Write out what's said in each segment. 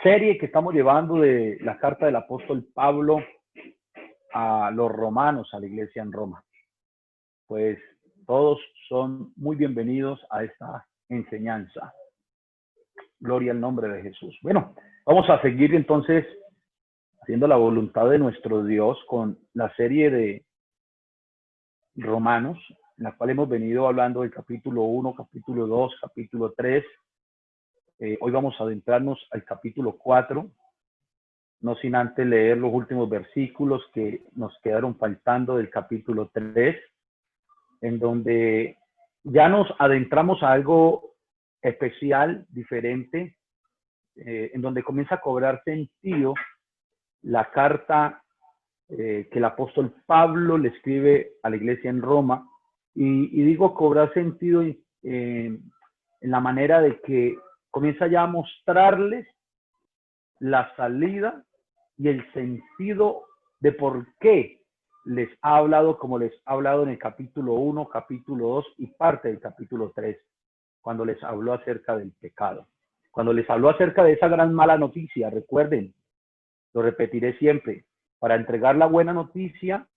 serie que estamos llevando de la carta del apóstol Pablo a los romanos, a la iglesia en Roma. Pues todos son muy bienvenidos a esta enseñanza. Gloria al nombre de Jesús. Bueno, vamos a seguir entonces haciendo la voluntad de nuestro Dios con la serie de Romanos, en la cual hemos venido hablando del capítulo 1, capítulo 2, capítulo 3. Hoy vamos a adentrarnos al capítulo 4, no sin antes leer los últimos versículos que nos quedaron faltando del capítulo 3, en donde ya nos adentramos a algo especial, diferente, en donde comienza a cobrar sentido la carta que el apóstol Pablo le escribe a la iglesia en Roma. Y digo cobrar sentido en la manera de que comienza ya a mostrarles la salida y el sentido de por qué les ha hablado como les ha hablado en el capítulo 1, capítulo 2 y parte del capítulo 3, cuando les habló acerca del pecado. Cuando les habló acerca de esa gran mala noticia, recuerden, lo repetiré siempre, para entregar la buena noticia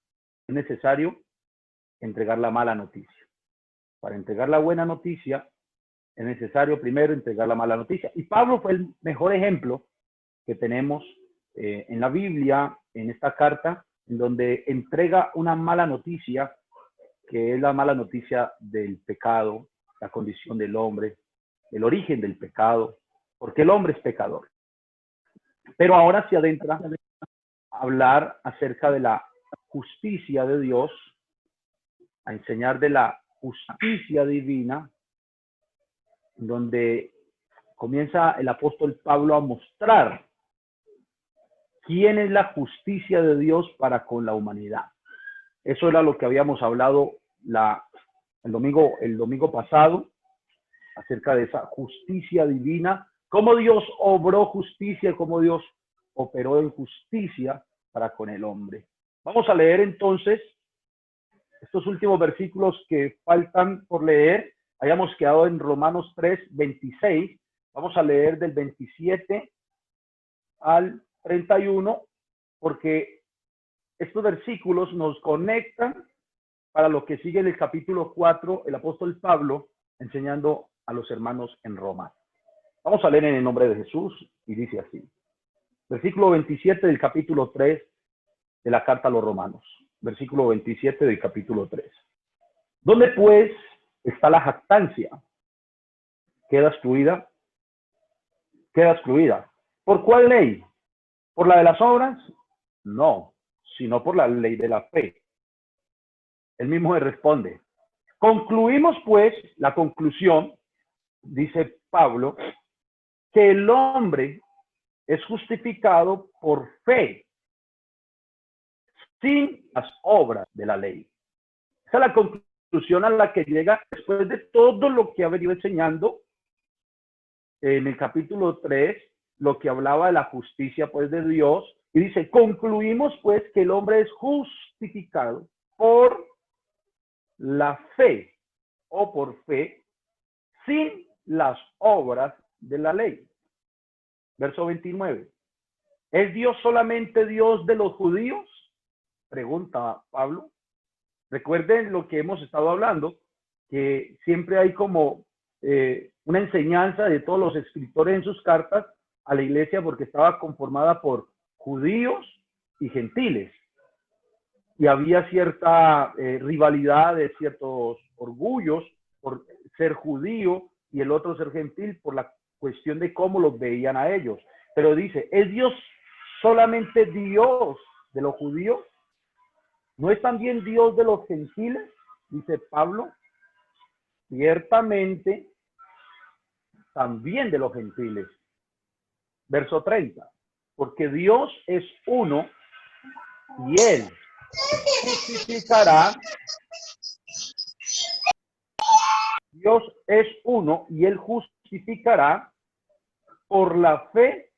es necesario entregar la mala noticia. Para entregar la buena noticia es necesario primero entregar la mala noticia. Y Pablo fue el mejor ejemplo que tenemos en la Biblia, en esta carta, en donde entrega una mala noticia, que es la mala noticia del pecado, la condición del hombre, el origen del pecado, porque el hombre es pecador. Pero ahora se adentra a hablar acerca de la justicia de Dios, a enseñar de la justicia divina, donde comienza el apóstol Pablo a mostrar quién es la justicia de Dios para con la humanidad. Eso era lo que habíamos hablado el domingo pasado, acerca de esa justicia divina, cómo Dios obró justicia, cómo Dios operó en justicia para con el hombre. Vamos a leer entonces estos últimos versículos que faltan por leer. Habíamos quedado en Romanos 3, 26. Vamos a leer del 27 al 31, porque estos versículos nos conectan para lo que sigue en el capítulo 4, el apóstol Pablo enseñando a los hermanos en Roma. Vamos a leer en el nombre de Jesús y dice así. Versículo 27 del capítulo 3 de la carta a los romanos. Versículo 27 del capítulo 3. ¿Dónde pues está la jactancia? ¿Queda excluida? Queda excluida. ¿Por cuál ley? ¿Por la de las obras? No, sino por la ley de la fe. Él mismo le responde. Concluimos pues, la conclusión, dice Pablo, que el hombre es justificado por fe, sin las obras de la ley. Esa es la conclusión a la que llega después de todo lo que ha venido enseñando en el capítulo 3, lo que hablaba de la justicia pues de Dios, y dice, concluimos pues que el hombre es justificado por la fe o por fe sin las obras de la ley. Verso 29. ¿Es Dios solamente Dios de los judíos? Pregunta Pablo. Recuerden lo que hemos estado hablando, que siempre hay como una enseñanza de todos los escritores en sus cartas a la iglesia, porque estaba conformada por judíos y gentiles. Y había cierta rivalidad, de ciertos orgullos por ser judío y el otro ser gentil, por la cuestión de cómo los veían a ellos. Pero dice, ¿es Dios solamente Dios de los judíos? ¿No es también Dios de los gentiles? Dice Pablo. Ciertamente, también de los gentiles. Verso 30. Porque Dios es uno y Él justificará. Dios es uno y Él justificará por la fe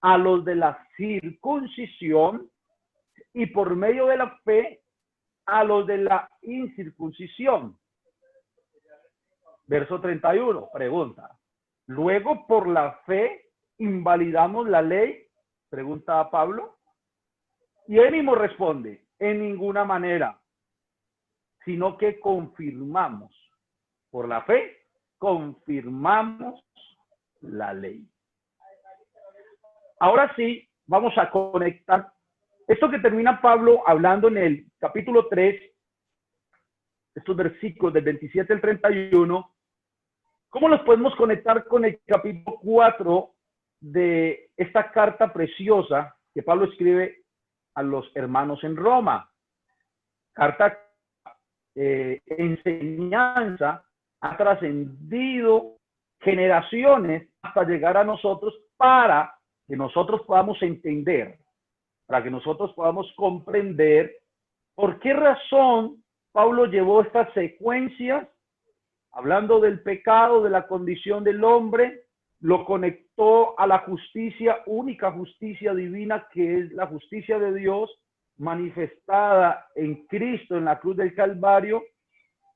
a los de la circuncisión y por medio de la fe a los de la incircuncisión. Verso 31, pregunta. Luego por la fe invalidamos la ley? Pregunta a Pablo. Y él mismo responde, en ninguna manera, sino que confirmamos, por la fe, confirmamos la ley. Ahora sí, vamos a conectar esto que termina Pablo hablando en el capítulo 3, estos versículos del 27 al 31, ¿cómo los podemos conectar con el capítulo 4 de esta carta preciosa que Pablo escribe a los hermanos en Roma? Carta enseñanza ha trascendido generaciones hasta llegar a nosotros para que nosotros podamos entender, para que nosotros podamos comprender por qué razón Pablo llevó estas secuencias, hablando del pecado, de la condición del hombre, lo conectó a la justicia, única justicia divina, que es la justicia de Dios, manifestada en Cristo en la cruz del Calvario,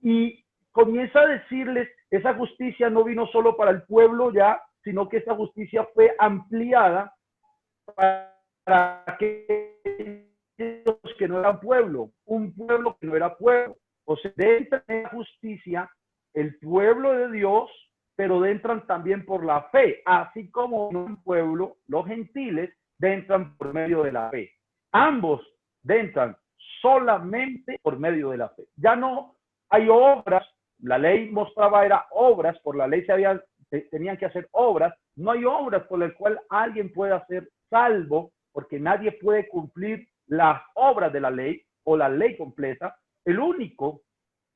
y comienza a decirles, esa justicia no vino solo para el pueblo ya, sino que esa justicia fue ampliada para aquellos que no eran pueblo, un pueblo que no era pueblo. O sea, entra en la justicia el pueblo de Dios, pero entran también por la fe, así como un pueblo, los gentiles, entran por medio de la fe. Ambos entran solamente por medio de la fe. Ya no hay obras, la ley mostraba era obras, por la ley tenían que hacer obras, no hay obras por las cuales alguien pueda ser salvo, porque nadie puede cumplir las obras de la ley o la ley completa. El único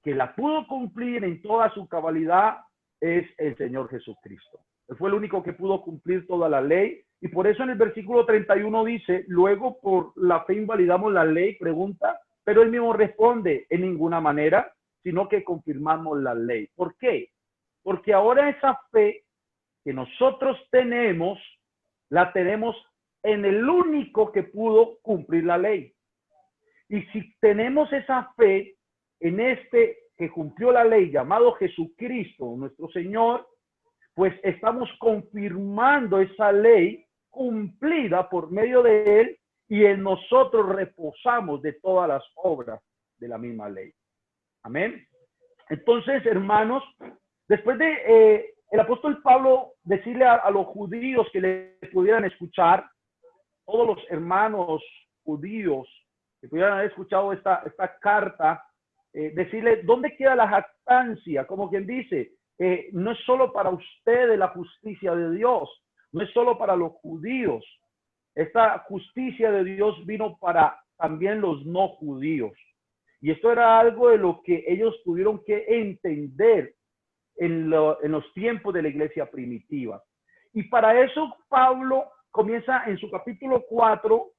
que la pudo cumplir en toda su cabalidad es el Señor Jesucristo. Él fue el único que pudo cumplir toda la ley, y por eso en el versículo 31 dice, luego por la fe invalidamos la ley, pregunta, pero él mismo responde, en ninguna manera, sino que confirmamos la ley. ¿Por qué? Porque ahora esa fe que nosotros tenemos, la tenemos en el único que pudo cumplir la ley. Y si tenemos esa fe en este que cumplió la ley, llamado Jesucristo, nuestro Señor, pues estamos confirmando esa ley cumplida por medio de él, y en nosotros reposamos de todas las obras de la misma ley. Amén. Entonces, hermanos, después de el apóstol Pablo decirle a los judíos que le pudieran escuchar, todos los hermanos judíos que pudieran haber escuchado esta carta, decirle, ¿dónde queda la jactancia? Como quien dice, no es solo para ustedes la justicia de Dios, no es solo para los judíos. Esta justicia de Dios vino para también los no judíos. Y esto era algo de lo que ellos tuvieron que entender en los tiempos de la iglesia primitiva. Y para eso Pablo comienza en su capítulo 4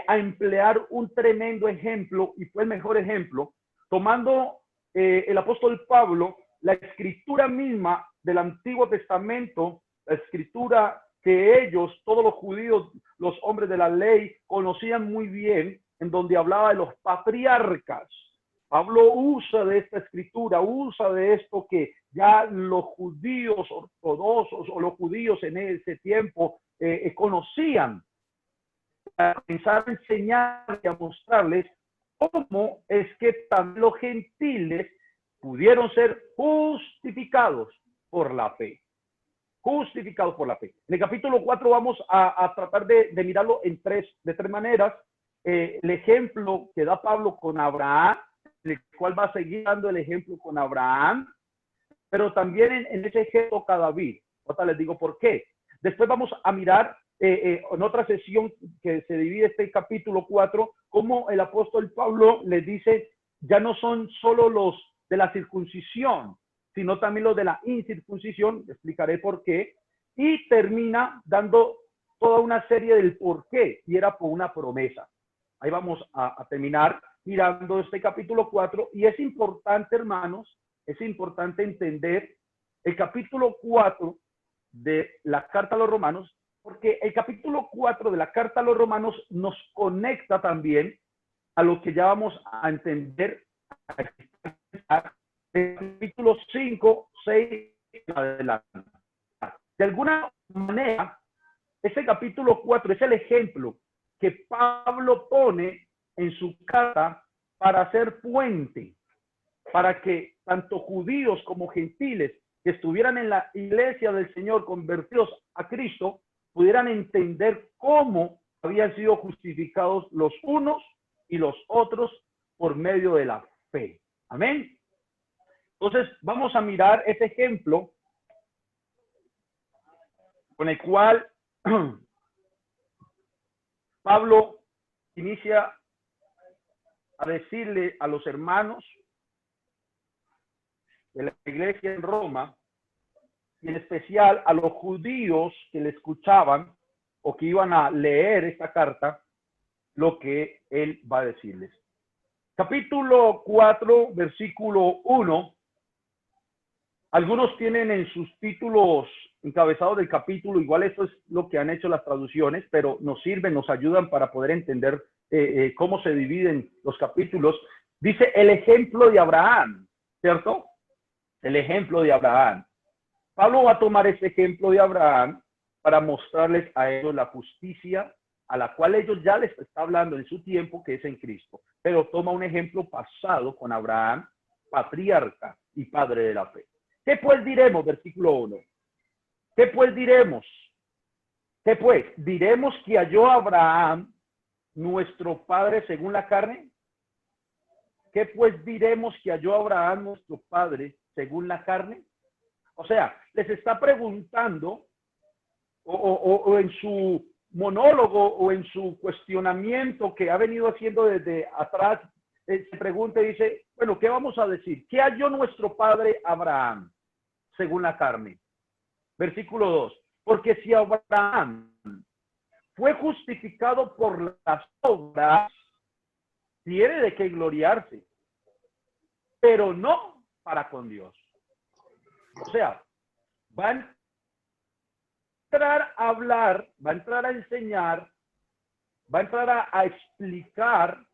a emplear un tremendo ejemplo, y fue el mejor ejemplo, tomando el apóstol Pablo la escritura misma del Antiguo Testamento, la escritura que ellos, todos los judíos, los hombres de la ley, conocían muy bien, en donde hablaba de los patriarcas. Pablo usa de esta escritura, usa de esto que ya los judíos ortodoxos o los judíos en ese tiempo conocían, para comenzar a enseñar y a mostrarles cómo es que también los gentiles pudieron ser justificados por la fe. Justificados por la fe. En el capítulo 4 vamos a tratar de mirarlo de tres maneras. El ejemplo que da Pablo con Abraham, el cual va a seguir dando el ejemplo con Abraham, pero también en ese ejemplo a David. Ahora les digo por qué. Después vamos a mirar en otra sesión que se divide este capítulo 4, cómo el apóstol Pablo les dice, ya no son solo los de la circuncisión, sino también los de la incircuncisión, explicaré por qué, y termina dando toda una serie del por qué, y era por una promesa. Ahí vamos a terminar mirando este capítulo 4, y es importante, hermanos, es importante entender el capítulo 4 de la carta a los romanos, porque el capítulo 4 de la carta a los romanos nos conecta también a lo que ya vamos a entender el capítulo 5, 6 adelante. De alguna manera, Este capítulo 4 es el ejemplo que Pablo pone en su carta para hacer puente, para que tanto judíos como gentiles que estuvieran en la iglesia del Señor convertidos a Cristo pudieran entender cómo habían sido justificados los unos y los otros por medio de la fe. Amén. Entonces vamos a mirar ese ejemplo con el cual Pablo inicia a decirle a los hermanos de la iglesia en Roma, y en especial a los judíos que le escuchaban o que iban a leer esta carta, lo que él va a decirles. Capítulo 4, versículo 1. Algunos tienen en sus títulos encabezados del capítulo, igual esto es lo que han hecho las traducciones, pero nos sirven, nos ayudan para poder entender cómo se dividen los capítulos. Dice el ejemplo de Abraham, ¿cierto? El ejemplo de Abraham. Pablo va a tomar este ejemplo de Abraham para mostrarles a ellos la justicia a la cual ellos ya les está hablando en su tiempo, que es en Cristo. Pero toma un ejemplo pasado con Abraham, patriarca y padre de la fe. ¿Qué pues diremos? Versículo 1. ¿Qué pues diremos? ¿Qué pues? ¿Diremos que halló Abraham nuestro padre según la carne? ¿Qué pues diremos que halló Abraham nuestro padre según la carne? O sea, les está preguntando o en su monólogo o en su cuestionamiento que ha venido haciendo desde atrás, se pregunta y dice, bueno, ¿qué vamos a decir? ¿Qué halló nuestro padre Abraham según la carne? Versículo 2. Porque si Abraham fue justificado por las obras, tiene de qué gloriarse, pero no para con Dios. O sea, va a entrar a hablar, va a entrar a enseñar, va a entrar a explicar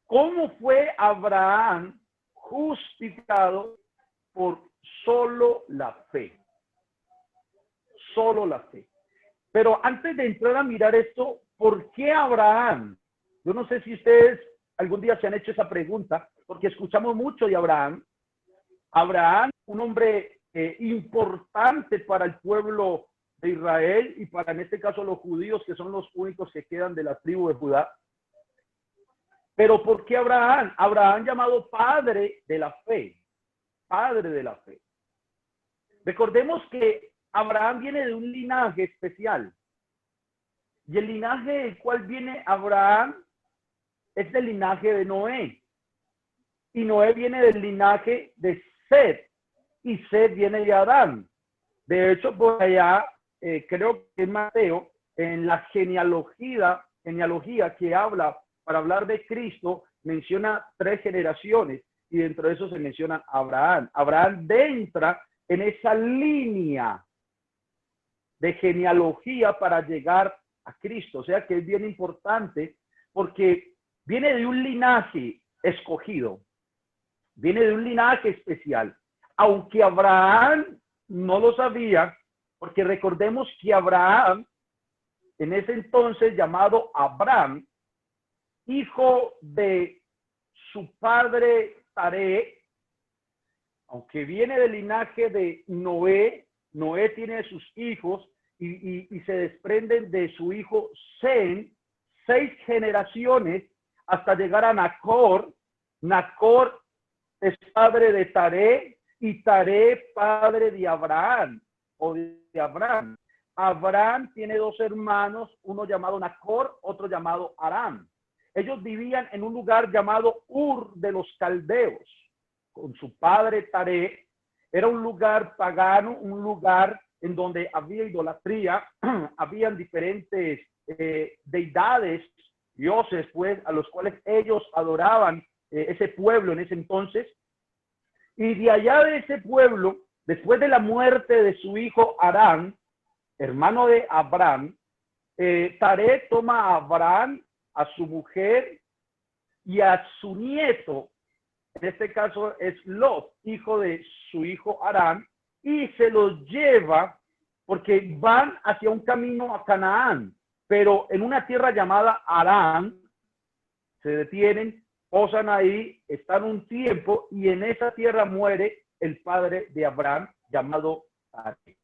cómo fue Abraham justificado por solo la fe. Solo la fe. Pero antes de entrar a mirar esto, ¿por qué Abraham? Yo no sé si ustedes algún día se han hecho esa pregunta, porque escuchamos mucho de Abraham. Abraham, un hombre importante para el pueblo de Israel y para, en este caso, los judíos, que son los únicos que quedan de la tribu de Judá. Pero ¿por qué Abraham? Abraham llamado padre de la fe. Padre de la fe. Recordemos que Abraham viene de un linaje especial. Y el linaje del cual viene Abraham es del linaje de Noé. Y Noé viene del linaje de Set. Y Set viene de Adán. De hecho, por allá, creo que en Mateo, en la genealogía que habla para hablar de Cristo, menciona 3 generaciones. Y dentro de eso se menciona Abraham. Abraham entra en esa línea de genealogía para llegar a Cristo. O sea que es bien importante porque viene de un linaje escogido, viene de un linaje especial. Aunque Abraham no lo sabía, porque recordemos que Abraham, en ese entonces llamado Abram, hijo de su padre Taré, aunque viene del linaje de Noé, Noé tiene sus hijos y se desprenden de su hijo Sem, 6 generaciones hasta llegar a Nacor. Nacor es padre de Taré y Taré padre de Abraham o de Abraham. Abraham tiene 2 hermanos, uno llamado Nacor, otro llamado Aram. Ellos vivían en un lugar llamado Ur de los Caldeos con su padre Taré. Era un lugar pagano, un lugar en donde había idolatría, habían diferentes deidades, dioses, pues, a los cuales ellos adoraban ese pueblo en ese entonces. Y de allá de ese pueblo, después de la muerte de su hijo Aram, hermano de Abraham, Taré toma a Abraham, a su mujer y a su nieto, en este caso es Lot, hijo de su hijo Aram, y se los lleva porque van hacia un camino a Canaán, pero en una tierra llamada Harán, se detienen, posan ahí, están un tiempo, y en esa tierra muere el padre de Abraham, llamado Taré.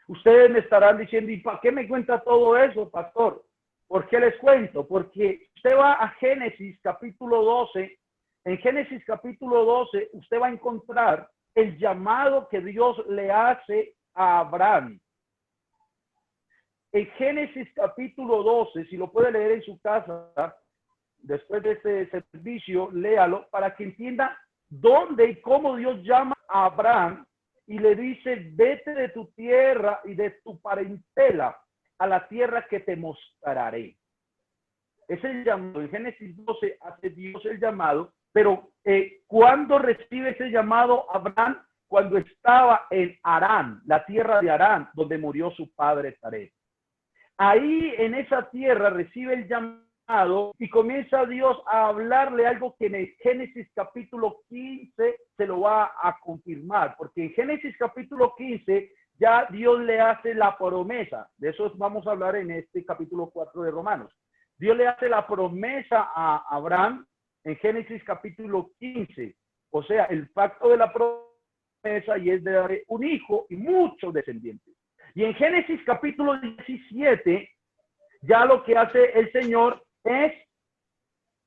Ustedes me estarán diciendo, ¿y para qué me cuenta todo eso, pastor? ¿Por qué les cuento? Porque usted va a Génesis capítulo 12. En Génesis capítulo 12, usted va a encontrar el llamado que Dios le hace a Abraham. En Génesis capítulo 12, si lo puede leer en su casa, después de este servicio, léalo para que entienda dónde y cómo Dios llama a Abraham y le dice, vete de tu tierra y de tu parentela a la tierra que te mostraré. Ese llamado, en Génesis 12 hace Dios el llamado, pero ¿cuándo recibe ese llamado Abraham? Cuando estaba en Harán, la tierra de Harán, donde murió su padre Taré. Ahí en esa tierra recibe el llamado y comienza Dios a hablarle algo que en el Génesis capítulo 15 se lo va a confirmar, porque en Génesis capítulo 15 ya Dios le hace la promesa. De eso vamos a hablar en este capítulo 4 de Romanos. Dios le hace la promesa a Abraham en Génesis capítulo 15, o sea, el pacto de la promesa, y es de dar un hijo y muchos descendientes. Y en Génesis capítulo 17, ya lo que hace el Señor es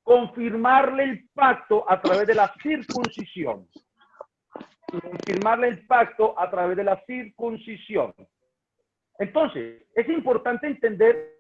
confirmarle el pacto a través de la circuncisión. Confirmarle el pacto a través de la circuncisión. Entonces, es importante entender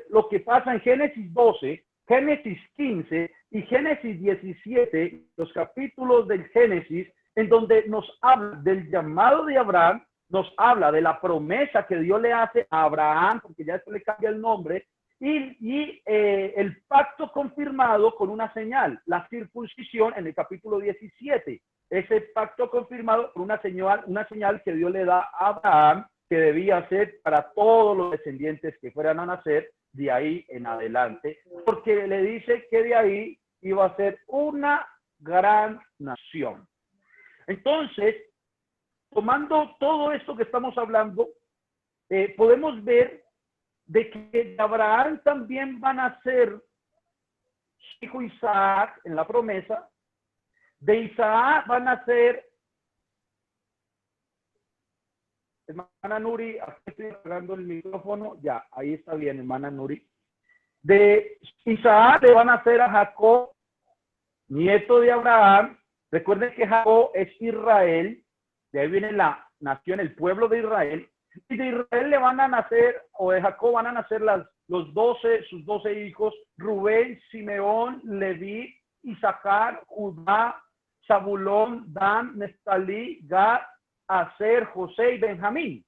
lo que pasa en Génesis 12, Génesis 15 y Génesis 17, los capítulos del Génesis, en donde nos habla del llamado de Abraham, nos habla de la promesa que Dios le hace a Abraham, porque ya después le cambia el nombre, y el pacto confirmado con una señal, la circuncisión en el capítulo 17. Ese pacto confirmado por una señal que Dios le da a Abraham, que debía ser para todos los descendientes que fueran a nacer de ahí en adelante, porque le dice que de ahí iba a ser una gran nación. Entonces, tomando todo esto que estamos hablando, podemos ver de que de Abraham también van a ser su hijo Isaac en la promesa. De Isaac van a ser, hermana Nuri, aquí estoy apagando el micrófono, ya, ahí está bien, hermana Nuri. De Isaac le van a hacer a Jacob, nieto de Abraham. Recuerden que Jacob es Israel, de ahí viene la nación, el pueblo de Israel. Y de Israel le van a nacer, o de Jacob van a nacer sus 12 hijos, Rubén, Simeón, Leví, Isaacar, Judá, Zabulón, Dan, Neftalí, Gad, Aser, José y Benjamín.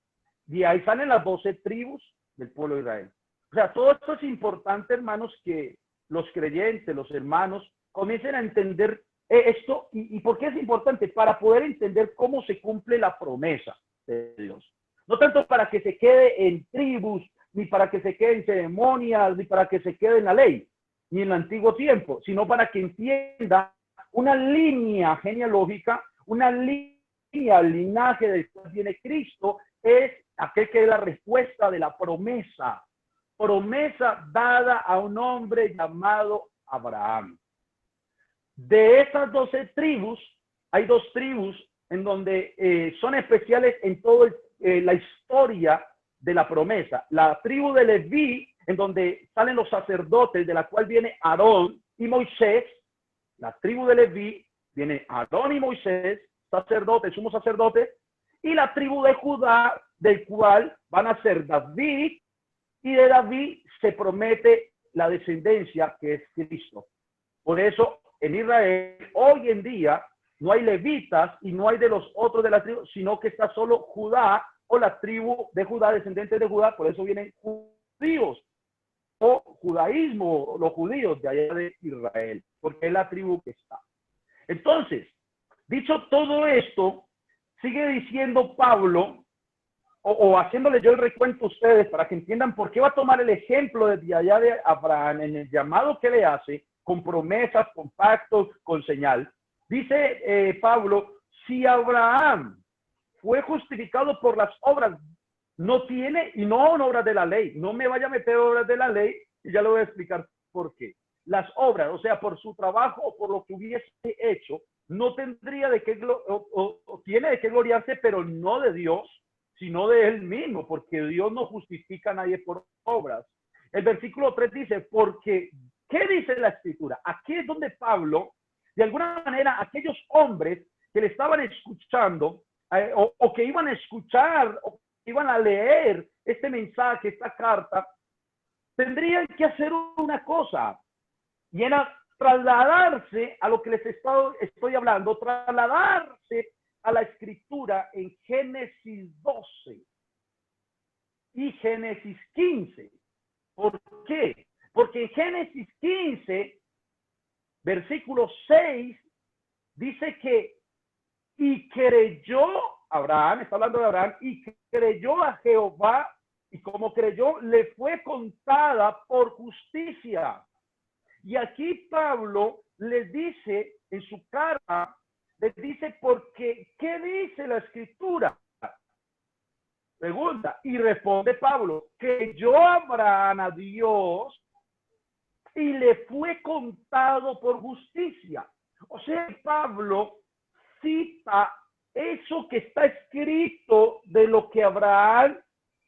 De ahí salen las 12 tribus del pueblo de Israel. O sea, todo esto es importante, hermanos, que los creyentes, los hermanos, comiencen a entender esto. ¿Y por qué es importante? Para poder entender cómo se cumple la promesa de Dios. No tanto para que se quede en tribus, ni para que se quede en ceremonias, ni para que se quede en la ley, ni en el antiguo tiempo, sino para que entienda una línea genealógica, una línea, el linaje del cual viene Cristo, es aquel que es la respuesta de la promesa dada a un hombre llamado Abraham. De esas 12 tribus, hay 2 tribus en donde son especiales en toda la historia de la promesa. La tribu de Leví, en donde salen los sacerdotes, de la cual viene Aarón y Moisés. La tribu de Leví viene Aarón y Moisés, sacerdotes, sumos sacerdotes. Y la tribu de Judá, del cual van a ser David, y de David se promete la descendencia que es Cristo. Por eso en Israel hoy en día no hay levitas y no hay de los otros de la tribu, sino que está solo Judá, o la tribu de Judá, descendientes de Judá. Por eso vienen judíos o judaísmo, los judíos de allá de Israel, porque es la tribu que está. Entonces, dicho todo esto, sigue diciendo Pablo, o haciéndole yo el recuento a ustedes para que entiendan por qué va a tomar el ejemplo desde allá de Abraham en el llamado que le hace, con promesas, con pactos, con señal. Dice Pablo, si Abraham fue justificado por las obras, no tiene, y no son obras de la ley, no me vaya a meter obras de la ley, y ya le voy a explicar por qué. Las obras, o sea, por su trabajo o por lo que hubiese hecho, no tendría de qué, o tiene de qué gloriarse, pero no de Dios, sino de él mismo, porque Dios no justifica a nadie por obras. El versículo 3 dice, porque, ¿qué dice la escritura? Aquí es donde Pablo, de alguna manera, aquellos hombres que le estaban escuchando, o que iban a escuchar, o que iban a leer este mensaje, esta carta, tendrían que hacer una cosa, y era trasladarse a lo que les estoy hablando, trasladarse a la escritura en Génesis 12 y Génesis 15. ¿Por qué? Porque en Génesis 15, versículo 6, dice que y creyó Abraham, está hablando de Abraham, y creyó a Jehová, y como creyó, le fue contada por justicia. Y aquí Pablo les dice en su carta, les dice, porque, ¿qué dice la escritura? Pregunta, y responde Pablo, creyó Abraham a Dios y le fue contado por justicia. O sea, Pablo cita eso que está escrito de lo que Abraham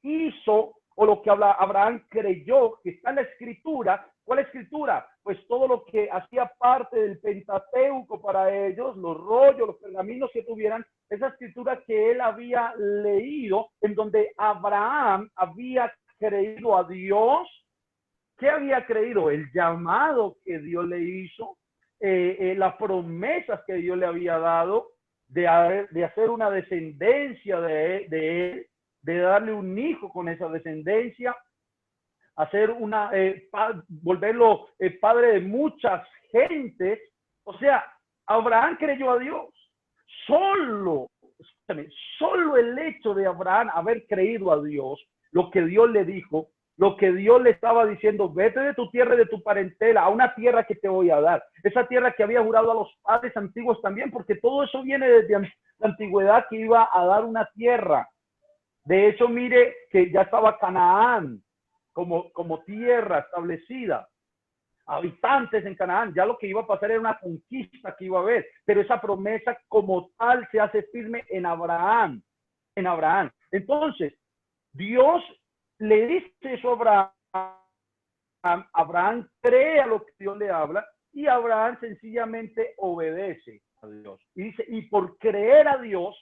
hizo o lo que Abraham creyó, que está en la escritura. ¿Cuál escritura? Pues todo lo que hacía parte del Pentateuco para ellos, los rollos, los pergaminos que tuvieran, esa escritura que él había leído, en donde Abraham había creído a Dios. ¿Qué había creído? El llamado que Dios le hizo, las promesas que Dios le había dado de hacer una descendencia de él, de darle un hijo con esa descendencia, hacer volverlo padre de muchas gentes. O sea, Abraham creyó a Dios. Solo el hecho de Abraham haber creído a Dios, lo que Dios le dijo, lo que Dios le estaba diciendo, vete de tu tierra y de tu parentela a una tierra que te voy a dar. Esa tierra que había jurado a los padres antiguos también, porque todo eso viene desde la antigüedad, que iba a dar una tierra. De hecho, mire que ya estaba Canaán como tierra establecida, habitantes en Canaán. Ya lo que iba a pasar era una conquista que iba a haber, pero esa promesa como tal se hace firme en Abraham. Entonces, Dios le dice eso a Abraham. Abraham cree a lo que Dios le habla y Abraham sencillamente obedece a Dios. Y dice, y por creer a Dios,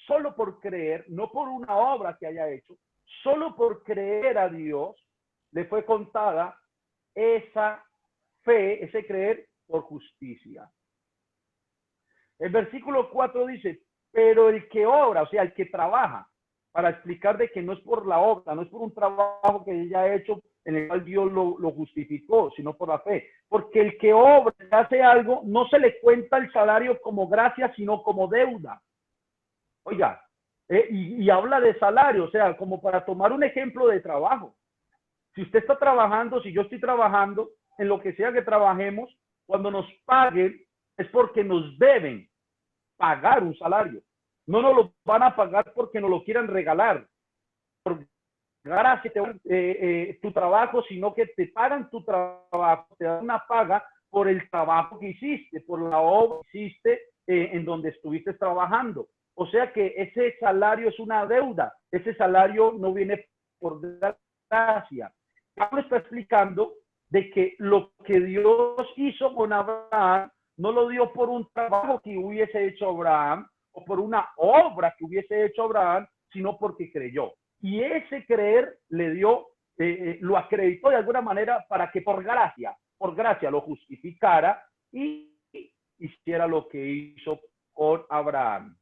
solo por creer, no por una obra que haya hecho, solo por creer a Dios, le fue contada esa fe, ese creer por justicia. El versículo 4 dice, pero el que obra, o sea, el que trabaja, para explicar de que no es por la obra, no es por un trabajo que ella ha hecho en el cual Dios lo justificó, sino por la fe. Porque el que obra, hace algo, no se le cuenta el salario como gracia, sino como deuda. Oiga, y habla de salario, o sea, como para tomar un ejemplo de trabajo. Si usted está trabajando, si yo estoy trabajando, en lo que sea que trabajemos, cuando nos paguen es porque nos deben pagar un salario. No nos lo van a pagar porque nos lo quieran regalar, por gracias tu trabajo, sino que te pagan tu trabajo, te dan una paga por el trabajo que hiciste, por la obra que hiciste en donde estuviste trabajando. O sea que ese salario es una deuda, ese salario no viene por gracia. Pablo está explicando de que lo que Dios hizo con Abraham no lo dio por un trabajo que hubiese hecho Abraham o por una obra que hubiese hecho Abraham, sino porque creyó. Y ese creer le dio, lo acreditó de alguna manera para que por gracia lo justificara y hiciera lo que hizo con Abraham.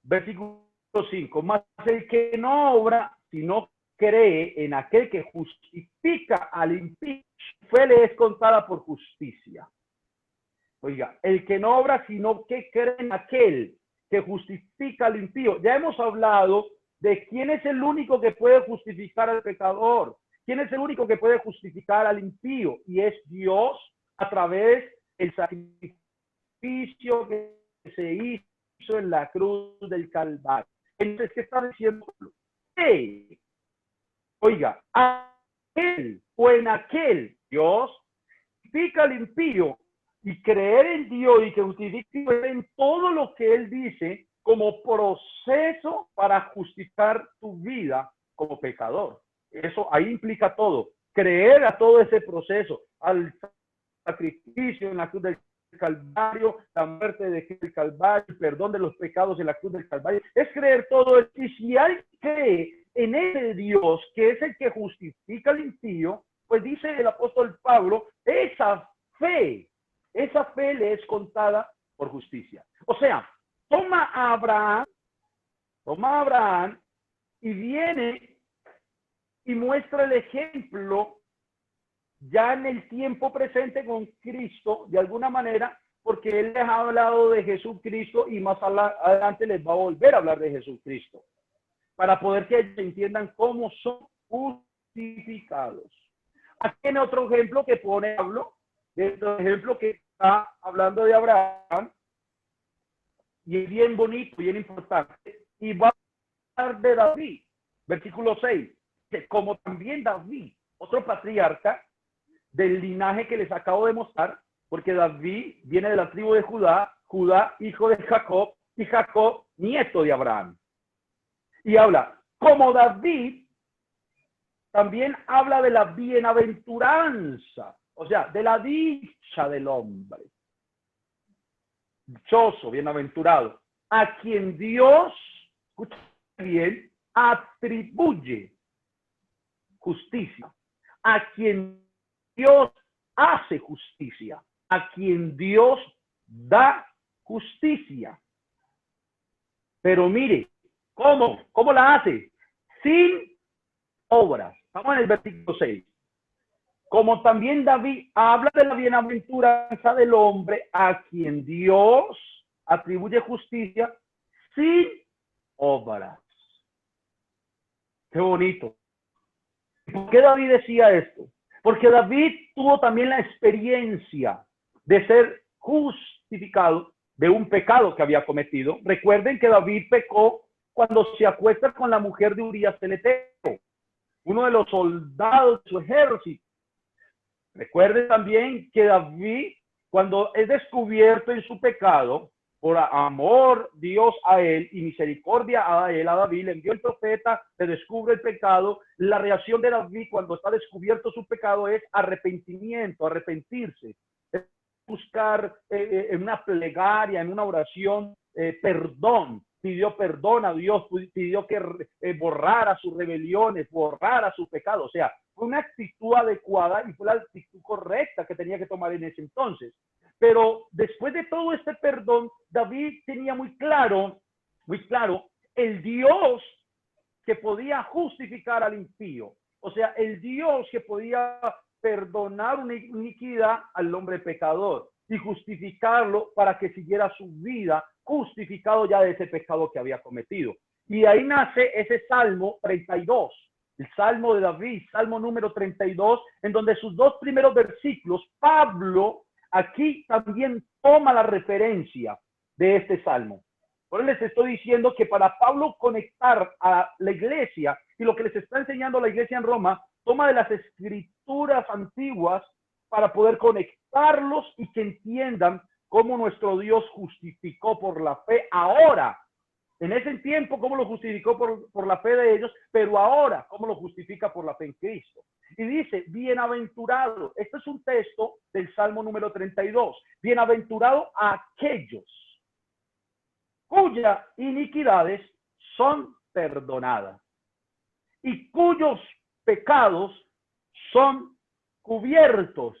Versículo 5, más el que no obra, sino cree en aquel que justifica al impío, su fe le es contada por justicia. Oiga, el que no obra, sino que cree en aquel que justifica al impío. Ya hemos hablado de quién es el único que puede justificar al pecador, quién es el único que puede justificar al impío, y es Dios a través del sacrificio que se hizo en la cruz del Calvario. Entonces, ¿qué está diciendo? Hey, Oiga, aquel o en aquel Dios justifica al impío, y creer en Dios y que justifique en todo lo que Él dice como proceso para justificar tu vida como pecador. Eso ahí implica todo. Creer a todo ese proceso, al sacrificio en la cruz del Calvario, la muerte de Jesús del Calvario, el perdón de los pecados en la cruz del Calvario. Es creer todo esto. Y si alguien cree en ese Dios que es el que justifica al impío, pues dice el apóstol Pablo, esa fe le es contada por justicia. O sea, toma a Abraham y viene y muestra el ejemplo ya en el tiempo presente con Cristo, de alguna manera, porque Él les ha hablado de Jesucristo y más adelante les va a volver a hablar de Jesucristo, para poder que ellos entiendan cómo son justificados. Aquí en otro ejemplo que pone Pablo, otro ejemplo que está hablando de Abraham, y es bien bonito, bien importante, y va a hablar de David, versículo 6, que como también David, otro patriarca, del linaje que les acabo de mostrar, porque David viene de la tribu de Judá, Judá hijo de Jacob, y Jacob nieto de Abraham. Y habla, como David, también habla de la bienaventuranza, o sea, de la dicha del hombre. Dichoso, bienaventurado, a quien Dios, escucha bien, atribuye justicia, a quien Dios hace justicia, a quien Dios da justicia. Pero mire, ¿cómo la hace? Sin obras. Estamos en el versículo 6. Como también David habla de la bienaventuranza del hombre a quien Dios atribuye justicia sin obras. Qué bonito. ¿Por qué David decía esto? Porque David tuvo también la experiencia de ser justificado de un pecado que había cometido. Recuerden que David pecó cuando se acuesta con la mujer de Urías el Eteo, uno de los soldados de su ejército. Recuerden también que David, cuando es descubierto en su pecado, por amor Dios a él y misericordia a él, a David, le envió el profeta, le descubre el pecado. La reacción de David cuando está descubierto su pecado es arrepentimiento, arrepentirse, buscar en una plegaria, en una oración, perdón. Pidió perdón a Dios, pidió que borrara sus rebeliones, borrara su pecado. O sea, fue una actitud adecuada y fue la actitud correcta que tenía que tomar en ese entonces. Pero después de todo este perdón, David tenía muy claro el Dios que podía justificar al impío. O sea, el Dios que podía perdonar una iniquidad al hombre pecador y justificarlo para que siguiera su vida justificado ya de ese pecado que había cometido. Y ahí nace ese Salmo 32, el Salmo de David, Salmo número 32, en donde sus dos primeros versículos, Pablo aquí también toma la referencia de este Salmo. Por eso les estoy diciendo que para Pablo conectar a la iglesia y lo que les está enseñando la iglesia en Roma, toma de las escrituras antiguas para poder conectarlos y que entiendan cómo nuestro Dios justificó por la fe ahora. En ese tiempo, cómo lo justificó por la fe de ellos, pero ahora, cómo lo justifica por la fe en Cristo. Y dice, bienaventurado. Este es un texto del Salmo número 32. Bienaventurado a aquellos cuyas iniquidades son perdonadas y cuyos pecados son cubiertos.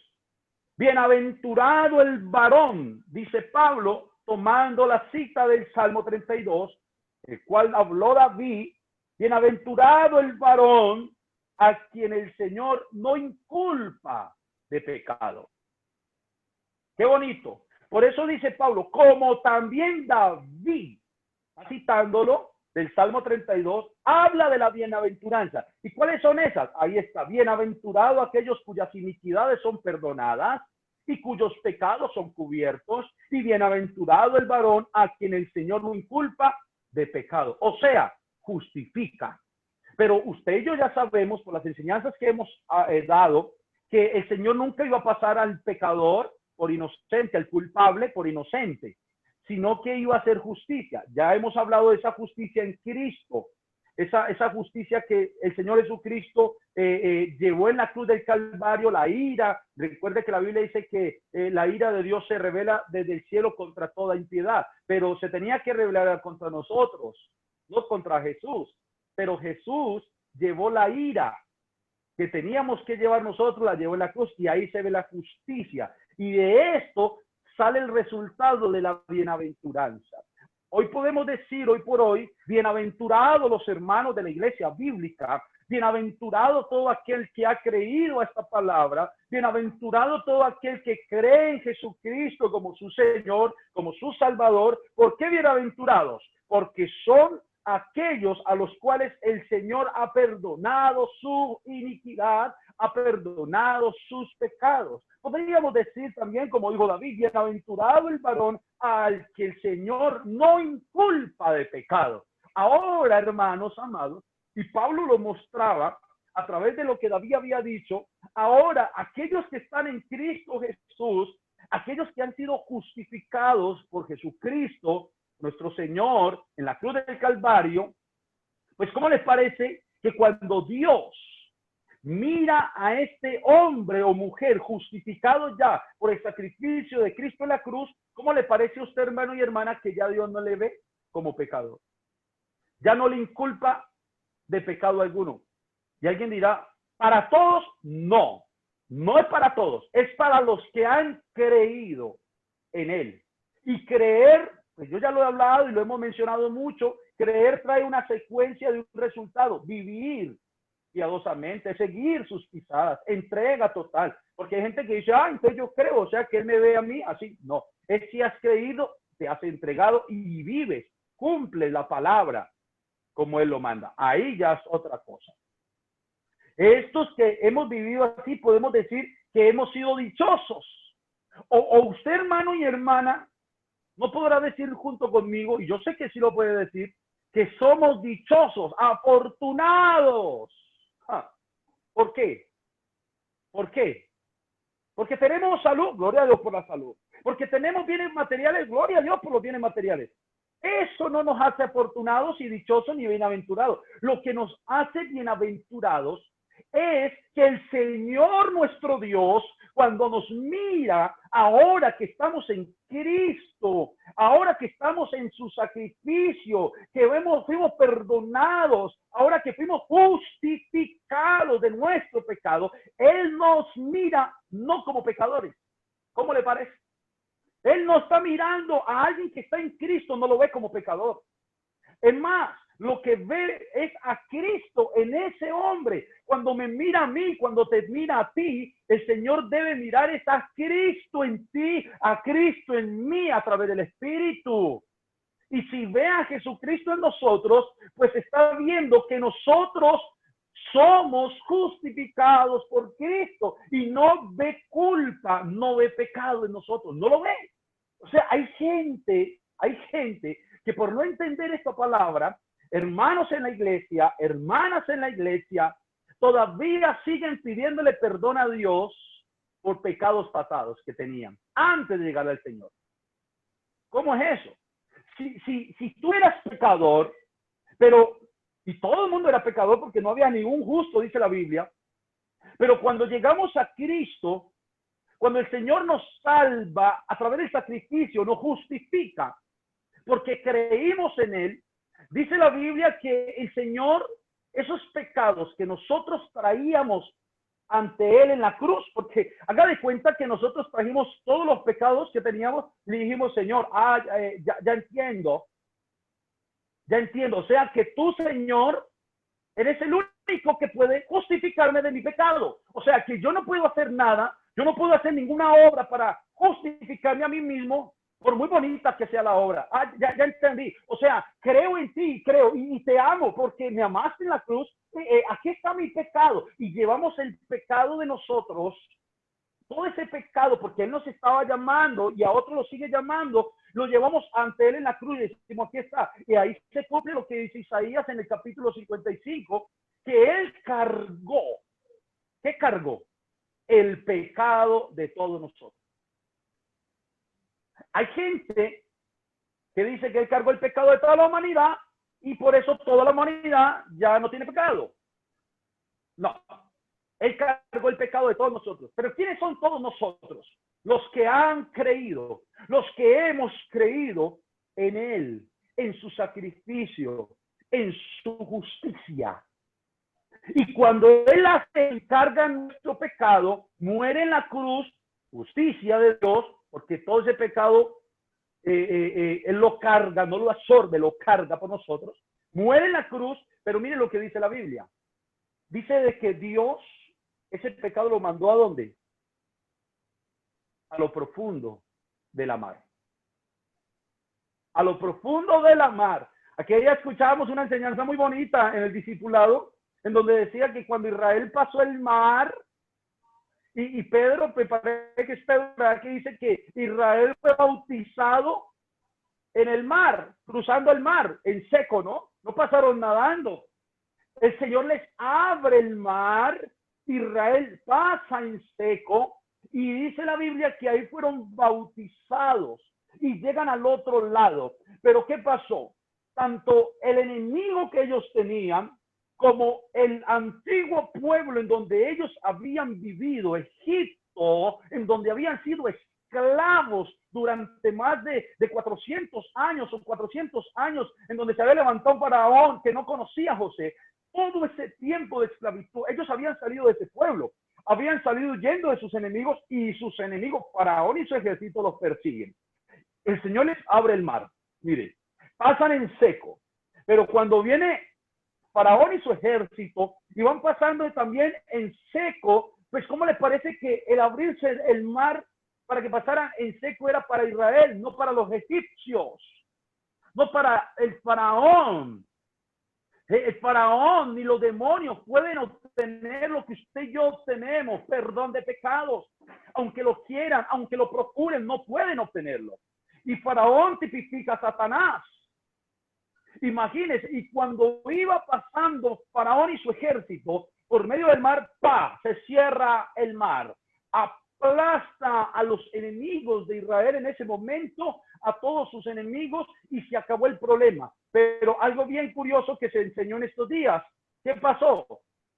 Bienaventurado el varón, dice Pablo, tomando la cita del Salmo 32, el cual habló David. Bienaventurado el varón a quien el Señor no inculpa de pecado. Qué bonito. Por eso dice Pablo, como también David, citándolo del Salmo 32, habla de la bienaventuranza. ¿Y cuáles son esas? Ahí está, bienaventurado aquellos cuyas iniquidades son perdonadas y cuyos pecados son cubiertos, y bienaventurado el varón a quien el Señor no inculpa de pecado. O sea, justifica. Pero usted y yo ya sabemos por las enseñanzas que hemos dado que el Señor nunca iba a pasar al pecador por inocente, al culpable por inocente, sino que iba a hacer justicia. Ya hemos hablado de esa justicia en Cristo, esa justicia que el Señor Jesucristo llevó en la cruz del Calvario, la ira. Recuerde que la Biblia dice que la ira de Dios se revela desde el cielo contra toda impiedad, pero se tenía que revelar contra nosotros, no contra Jesús. Pero Jesús llevó la ira que teníamos que llevar nosotros, la llevó en la cruz, y ahí se ve la justicia. Y de esto sale el resultado de la bienaventuranza. Hoy podemos decir, hoy por hoy, bienaventurados los hermanos de la iglesia bíblica, bienaventurado todo aquel que ha creído a esta palabra, bienaventurado todo aquel que cree en Jesucristo como su Señor, como su Salvador. ¿Por qué bienaventurados? Porque son aquellos a los cuales el Señor ha perdonado su iniquidad, ha perdonado sus pecados. Podríamos decir también, como dijo David, bienaventurado el varón al que el Señor no inculpa de pecado. Ahora, hermanos amados, y Pablo lo mostraba a través de lo que David había dicho, ahora aquellos que están en Cristo Jesús, aquellos que han sido justificados por Jesucristo, nuestro Señor, en la cruz del Calvario, pues ¿cómo les parece que cuando Dios mira a este hombre o mujer justificado ya por el sacrificio de Cristo en la cruz, ¿cómo le parece a usted, hermano y hermana, que ya Dios no le ve como pecador? Ya no le inculpa de pecado alguno. Y alguien dirá, para todos, no. No es para todos, es para los que han creído en Él. Y creer, pues yo ya lo he hablado y lo hemos mencionado mucho, creer trae una secuencia de un resultado, vivir piadosamente, seguir sus pisadas, entrega total. Porque hay gente que dice, entonces yo creo, o sea, que Él me ve a mí así. No, es si has creído, te has entregado y vives, cumples la palabra como Él lo manda. Ahí ya es otra cosa. Estos que hemos vivido así, podemos decir que hemos sido dichosos. O usted, hermano y hermana, no podrá decir junto conmigo, y yo sé que sí lo puede decir, que somos dichosos, afortunados. ¿Por qué? ¿Por qué? Porque tenemos salud, gloria a Dios por la salud. Porque tenemos bienes materiales, gloria a Dios por los bienes materiales. Eso no nos hace afortunados y dichosos ni bienaventurados. Lo que nos hace bienaventurados es que el Señor nuestro Dios, cuando nos mira, ahora que estamos en Cristo, ahora que estamos en su sacrificio, que fuimos perdonados, ahora que fuimos justificados de nuestro pecado, Él nos mira no como pecadores. ¿Cómo le parece? Él no está mirando a alguien que está en Cristo, no lo ve como pecador. Es más, lo que ve es a Cristo en ese hombre. Cuando me mira a mí, cuando te mira a ti, el Señor debe mirar es a Cristo en ti, a Cristo en mí a través del Espíritu. Y si ve a Jesucristo en nosotros, pues está viendo que nosotros somos justificados por Cristo y no ve culpa, no ve pecado en nosotros, no lo ve. O sea, hay gente que por no entender esta palabra, hermanos en la iglesia, hermanas en la iglesia, todavía siguen pidiéndole perdón a Dios por pecados pasados que tenían antes de llegar al Señor. ¿Cómo es eso? Si tú eras pecador, y todo el mundo era pecador porque no había ningún justo, dice la Biblia, pero cuando llegamos a Cristo, cuando el Señor nos salva a través del sacrificio, nos justifica, porque creímos en Él, dice la Biblia que el Señor, esos pecados que nosotros traíamos ante Él en la cruz, porque haga de cuenta que nosotros trajimos todos los pecados que teníamos, le dijimos, Señor, ya entiendo, o sea que tú, Señor, eres el único que puede justificarme de mi pecado, o sea que yo no puedo hacer nada, yo no puedo hacer ninguna obra para justificarme a mí mismo, por muy bonita que sea la obra. Ya entendí. O sea, creo en ti, creo y te amo porque me amaste en la cruz. Aquí está mi pecado. Y llevamos el pecado de nosotros, todo ese pecado, porque Él nos estaba llamando y a otros lo sigue llamando, lo llevamos ante Él en la cruz y decimos, aquí está. Y ahí se cumple lo que dice Isaías en el capítulo 55, que Él cargó. ¿Qué cargó? El pecado de todos nosotros. Hay gente que dice que Él cargó el pecado de toda la humanidad y por eso toda la humanidad ya no tiene pecado. No, Él cargó el pecado de todos nosotros. Pero ¿quiénes son todos nosotros? Los que han creído, los que hemos creído en Él, en su sacrificio, en su justicia. Y cuando Él carga nuestro pecado, muere en la cruz, justicia de Dios, porque todo ese pecado Él lo carga, no lo absorbe, lo carga por nosotros. Muere en la cruz, pero mire lo que dice la Biblia. Dice de que Dios ese pecado lo mandó ¿a dónde? A lo profundo de la mar. A lo profundo de la mar. Aquí ya escuchábamos una enseñanza muy bonita en el discipulado, en donde decía que cuando Israel pasó el mar, y Pedro, me parece que es Pedro, que dice que Israel fue bautizado en el mar, cruzando el mar, en seco, ¿no? No pasaron nadando. El Señor les abre el mar, Israel pasa en seco, y dice la Biblia que ahí fueron bautizados y llegan al otro lado. Pero ¿qué pasó? Tanto el enemigo que ellos tenían, como el antiguo pueblo en donde ellos habían vivido, Egipto, en donde habían sido esclavos durante más de 400 años o 400 años, en donde se había levantado un faraón que no conocía a José. Todo ese tiempo de esclavitud, ellos habían salido de ese pueblo, habían salido huyendo de sus enemigos y sus enemigos, faraón y su ejército, los persiguen. El Señor les abre el mar, mire, pasan en seco, pero cuando viene Faraón y su ejército y van pasando también en seco, pues ¿cómo les parece que el abrirse el mar para que pasaran en seco era para Israel, no para los egipcios, no para el faraón? El faraón ni los demonios pueden obtener lo que usted y yo tenemos, perdón de pecados. Aunque lo quieran, aunque lo procuren, no pueden obtenerlo. Y faraón tipifica a Satanás. Imagínense, y cuando iba pasando Faraón y su ejército por medio del mar, ¡pa!, se cierra el mar, aplasta a los enemigos de Israel en ese momento, a todos sus enemigos, y se acabó el problema. Pero algo bien curioso que se enseñó en estos días, ¿qué pasó?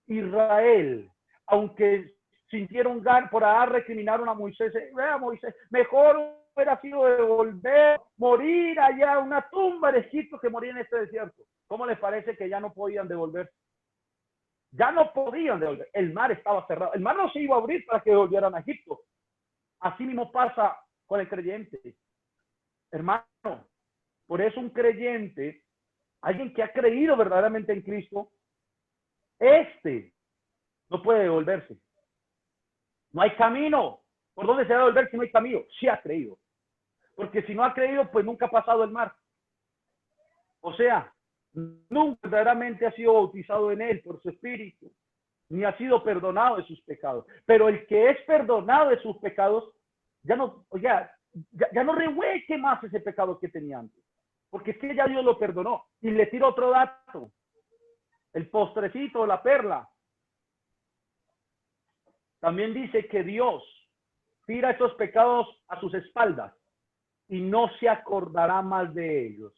Israel, aunque sintieron ganas, por ahí recriminaron a Moisés, Moisés, mejor hubiera sido devolver, morir allá, una tumba de Egipto que morir en este desierto. ¿Cómo les parece que ya no podían devolver? Ya no podían devolver. El mar estaba cerrado. El mar no se iba a abrir para que volvieran a Egipto. Así mismo pasa con el creyente. Hermano, por eso un creyente, alguien que ha creído verdaderamente en Cristo, no puede devolverse. No hay camino. ¿Por dónde se va a devolver si no hay camino? Sí ha creído. Porque si no ha creído, pues nunca ha pasado el mar. O sea, nunca verdaderamente ha sido bautizado en él por su espíritu, ni ha sido perdonado de sus pecados. Pero el que es perdonado de sus pecados, ya no rehueque más ese pecado que tenía antes. Porque es que ya Dios lo perdonó. Y le tiro otro dato. El postrecito, la perla. También dice que Dios tira esos pecados a sus espaldas y no se acordará más de ellos.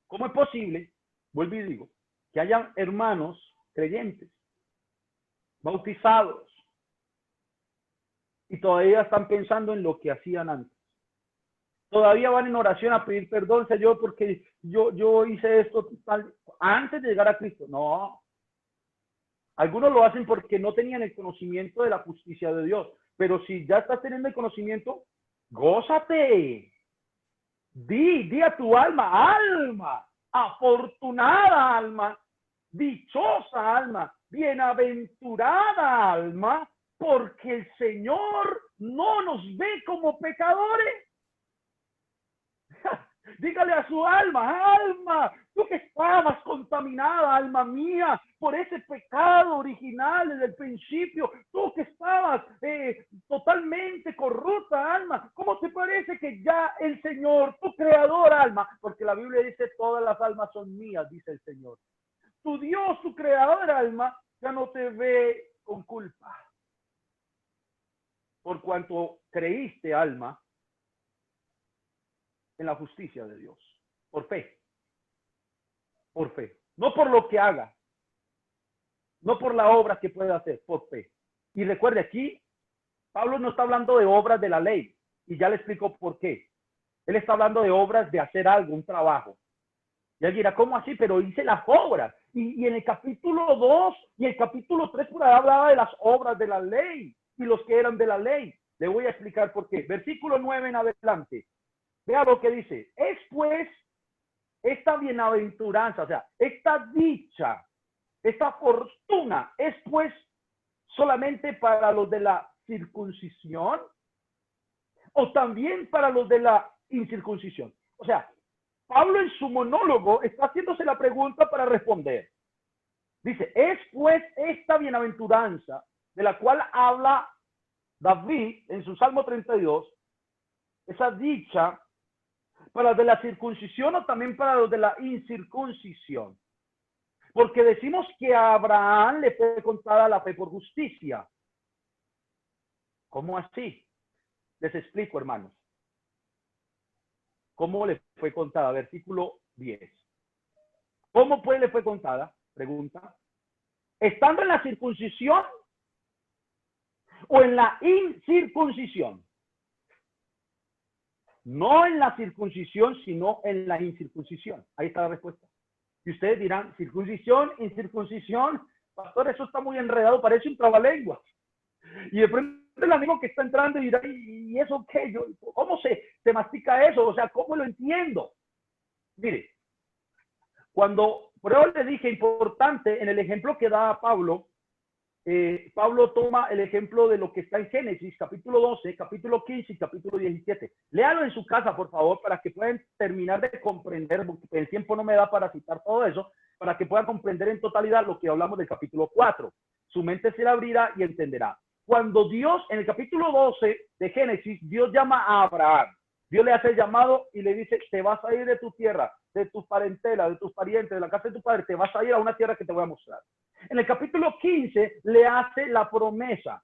¿Cómo es posible? Vuelvo y digo, que hayan hermanos creyentes, bautizados, y todavía están pensando en lo que hacían antes? Todavía van en oración a pedir perdón, Señor, porque yo hice esto tal, antes de llegar a Cristo. No. Algunos lo hacen porque no tenían el conocimiento de la justicia de Dios. Pero si ya estás teniendo el conocimiento, gózate. Di a tu alma, afortunada alma, dichosa alma, bienaventurada alma, porque el Señor no nos ve como pecadores. Dígale a su alma, tú que estabas contaminada, alma mía, por ese pecado original desde el principio, tú que estabas totalmente corrupta, alma, ¿cómo te parece que ya el Señor, tu creador, alma, porque la Biblia dice todas las almas son mías, dice el Señor, tu Dios, tu creador del alma, ya no te ve con culpa. Por cuanto creíste, alma, en la justicia de Dios. Por fe. Por fe. No por lo que haga. No por la obra que pueda hacer. Por fe. Y recuerde, aquí Pablo no está hablando de obras de la ley. Y ya le explico por qué. Él está hablando de obras de hacer algo, un trabajo. Y él dirá, ¿cómo así? Pero hice las obras. Y en el capítulo 2 y el capítulo 3 por ahí hablaba de las obras de la ley y los que eran de la ley. Le voy a explicar por qué. Versículo 9 en adelante. Vea lo que dice. Es pues esta bienaventuranza, o sea, esta dicha, esta fortuna, es pues solamente para los de la circuncisión o también para los de la incircuncisión. O sea, Pablo en su monólogo está haciéndose la pregunta para responder. Dice, es pues esta bienaventuranza de la cual habla David en su Salmo 32, esa dicha para los de la circuncisión o también para los de la incircuncisión. Porque decimos que a Abraham le fue contada la fe por justicia. ¿Cómo así? Les explico, hermanos. ¿Cómo le fue contada? Versículo 10. ¿Cómo pues le fue contada? Pregunta. ¿Estando en la circuncisión o en la incircuncisión? No en la circuncisión, sino en la incircuncisión. Ahí está la respuesta. Y ustedes dirán, circuncisión, incircuncisión. Pastor, eso está muy enredado, parece un trabalenguas. Y de pronto el amigo que está entrando y dirá, ¿y eso qué? ¿Cómo se mastica eso? O sea, ¿cómo lo entiendo? Mire, cuando por eso le dije importante en el ejemplo que da Pablo, Pablo toma el ejemplo de lo que está en Génesis, capítulo 12, capítulo 15 y capítulo 17. Léalo en su casa, por favor, para que puedan terminar de comprender, porque el tiempo no me da para citar todo eso, para que puedan comprender en totalidad lo que hablamos del capítulo 4. Su mente se le abrirá y entenderá. Cuando Dios, en el capítulo 12 de Génesis, Dios llama a Abraham. Dios le hace el llamado y le dice, te vas a ir de tu tierra, de tu parentela, de tus parientes, de la casa de tu padre, te vas a ir a una tierra que te voy a mostrar. En el capítulo 15 le hace la promesa,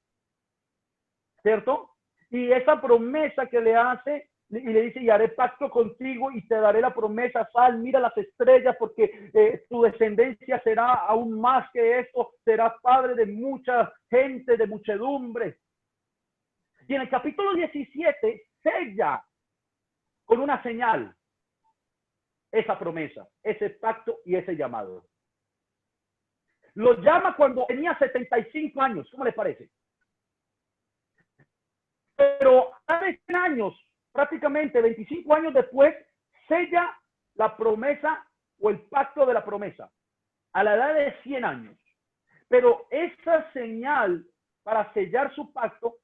¿cierto? Y esa promesa que le hace, y le dice, y haré pacto contigo y te daré la promesa, sal, mira las estrellas, porque tu descendencia será aún más que esto, serás padre de mucha gente, de muchedumbre. Y en el capítulo 17 sella con una señal esa promesa, ese pacto y ese llamado. Lo llama cuando tenía 75 años, ¿cómo les parece? Pero hace 100 años, prácticamente 25 años después, sella la promesa o el pacto de la promesa, a la edad de 100 años. Pero esa señal para sellar su pacto,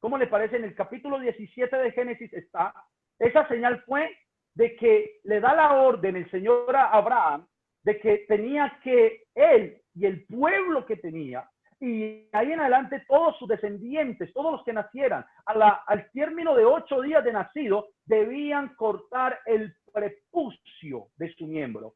¿cómo le parece? En el capítulo 17 de Génesis está, esa señal fue de que le da la orden el Señor a Abraham de que tenía que él y el pueblo que tenía, y ahí en adelante todos sus descendientes, todos los que nacieran, al término de 8 días de nacido, debían cortar el prepucio de su miembro.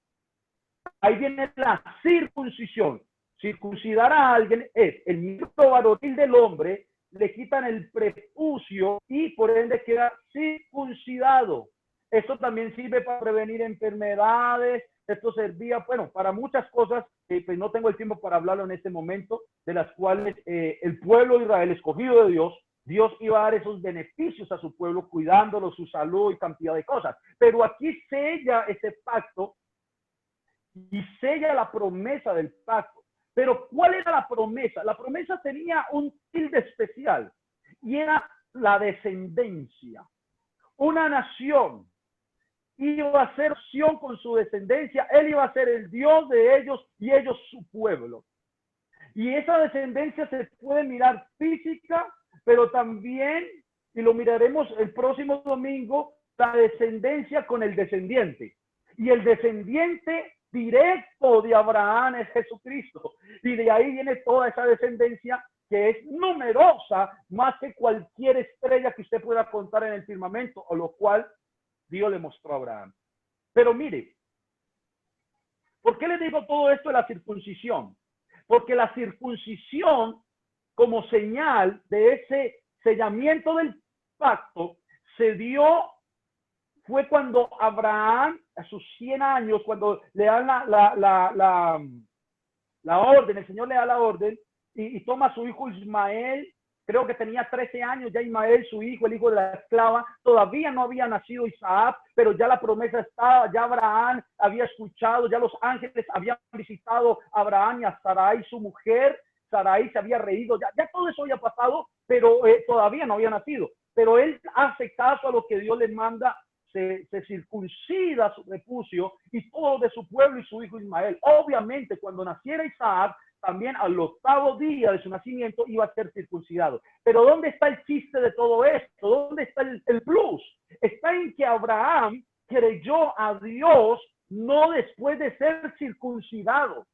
Ahí viene la circuncisión. Circuncidar a alguien es el miembro varonil del hombre, le quitan el prepucio y por ende queda circuncidado. Esto también sirve para prevenir enfermedades. Esto servía, bueno, para muchas cosas, pues no tengo el tiempo para hablarlo en este momento, de las cuales el pueblo de Israel, escogido de Dios, Dios iba a dar esos beneficios a su pueblo, cuidándolo, su salud y cantidad de cosas. Pero aquí sella ese pacto y sella la promesa del pacto. Pero ¿cuál era la promesa? La promesa tenía un tilde especial y era la descendencia. Una nación iba a ser opción con su descendencia, él iba a ser el Dios de ellos y ellos su pueblo. Y esa descendencia se puede mirar física, pero también, y lo miraremos el próximo domingo, la descendencia con el descendiente. Y el descendiente directo de Abraham es Jesucristo. Y de ahí viene toda esa descendencia que es numerosa, más que cualquier estrella que usted pueda contar en el firmamento, o lo cual Dios le mostró a Abraham. Pero mire, ¿Por qué les digo todo esto de la circuncisión? Porque la circuncisión, como señal de ese sellamiento del pacto, se dio, fue cuando Abraham, a sus 100 años, cuando le dan la orden, el Señor le da la orden y toma a su hijo Ismael. Creo que tenía 13 años ya Ismael, su hijo, el hijo de la esclava. Todavía no había nacido Isaac, pero ya la promesa estaba, ya Abraham había escuchado, ya los ángeles habían visitado a Abraham y a Sarai, su mujer. Sarai se había reído, ya todo eso había pasado, pero todavía no había nacido. Pero él hace caso a lo que Dios le manda, se circuncida su prepucio y todo de su pueblo y su hijo Ismael. Obviamente, cuando naciera Isaac, también al 8º día de su nacimiento iba a ser circuncidado. Pero ¿dónde está el chiste de todo esto? ¿Dónde está el plus? Está en que Abraham creyó a Dios no después de ser circuncidado.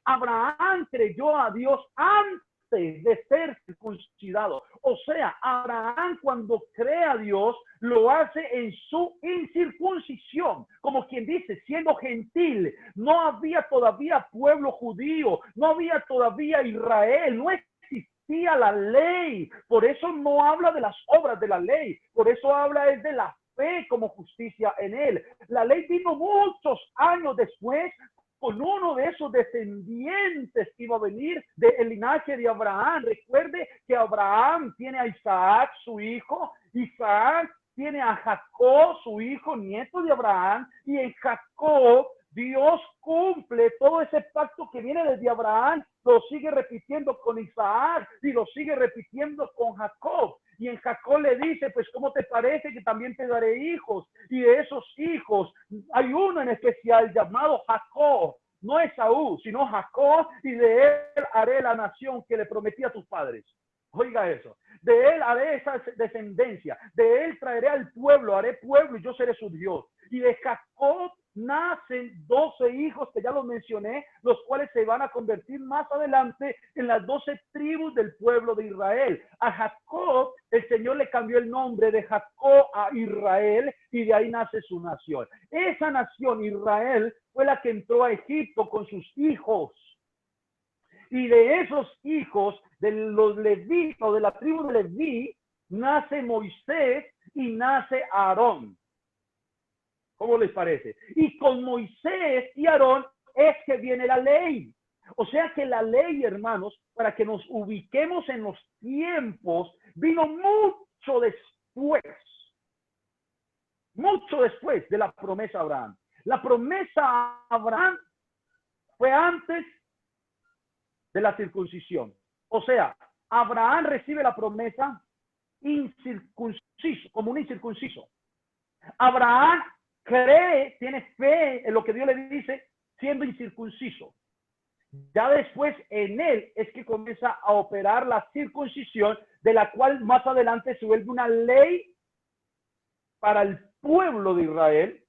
Abraham creyó a Dios antes de ser circuncidado. O sea, Abraham cuando cree a Dios lo hace en su incircuncisión, como quien dice, siendo gentil. No había todavía pueblo judío, no había todavía Israel, no existía la ley. Por eso no habla de las obras de la ley, por eso habla es de la fe como justicia en él. La ley vino muchos años después con uno de esos descendientes que iba a venir del linaje de Abraham. Recuerde que Abraham tiene a Isaac, su hijo. Isaac tiene a Jacob, su hijo, nieto de Abraham. Y en Jacob Dios cumple todo ese pacto que viene desde Abraham. Lo sigue repitiendo con Isaac y lo sigue repitiendo con Jacob. Y en Jacob le dice, pues, ¿cómo te parece que también te daré hijos? Y de esos hijos hay uno en especial llamado Jacob. No Esaú, sino Jacob, y de él haré la nación que le prometí a tus padres. Oiga eso. De él haré esa descendencia. De él traeré al pueblo, haré pueblo y yo seré su Dios. Y de Jacob nacen 12 hijos que ya los mencioné, los cuales se van a convertir más adelante en las 12 tribus del pueblo de Israel. A Jacob el Señor le cambió el nombre de Jacob a Israel y de ahí nace su nación. Esa nación, Israel, fue la que entró a Egipto con sus hijos. Y de esos hijos, de los levitas, de la tribu de Leví, nace Moisés y nace Aarón. ¿Cómo les parece? Y con Moisés y Aarón es que viene la ley. O sea que la ley, hermanos, para que nos ubiquemos en los tiempos, vino mucho después de la promesa a Abraham. La promesa a Abraham fue antes de la circuncisión. O sea, Abraham recibe la promesa incircunciso, como un incircunciso. Abraham cree, tiene fe en lo que Dios le dice, siendo incircunciso. Ya después en él es que comienza a operar la circuncisión, de la cual más adelante se vuelve una ley para el pueblo de Israel,